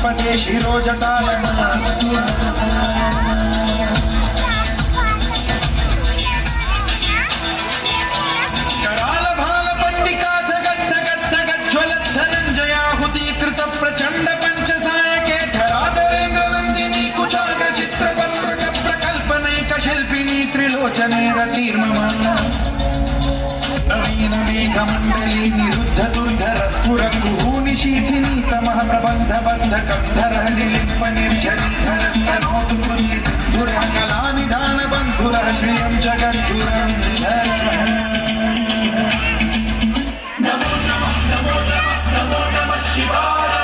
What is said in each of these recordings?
पदे शिरोजटालनास्तु कराल भाल पंडिका धगत धगत धगत ज्वलत धनंजयाहुतीकृत प्रचंड पंचसायके धराधरेन्द्र नंदिनी कुचाग्र चित्रपत्रक प्रकल्पनैक शिल्पिनी त्रिलोचने रतिर्मम नवीन मेघमंडली निरुद्ध दुर्धर पुरकुहूनि शीथिनी तमः प्रबंध बंध कंधर निलिप्प निर्झरीधर स्तनोतु कृति सिंधुर कला निधान बंधुर श्रियं जगद्गुरं नमो नमः नमो नमः नमो नमः शिवाय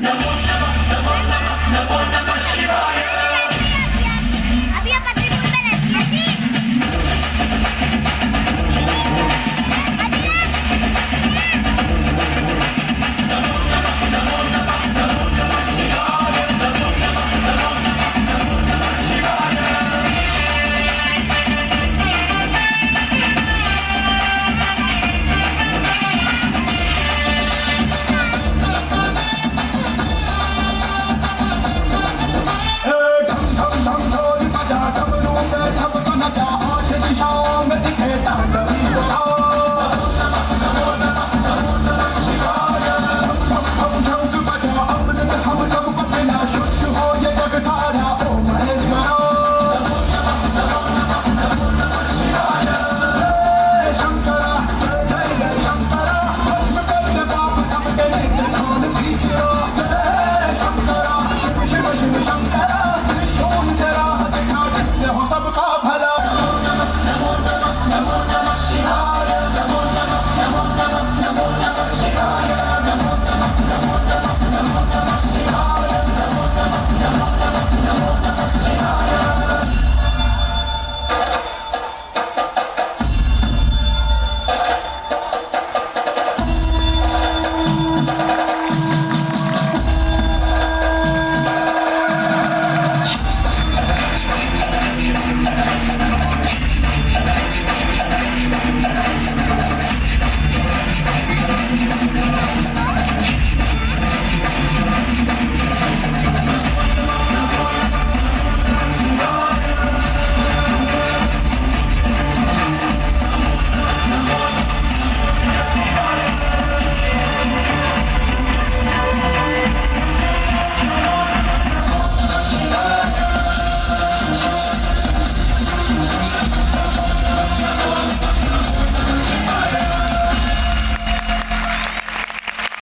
नमो नमः नमो नमः नमो नमः शिवाय दिखे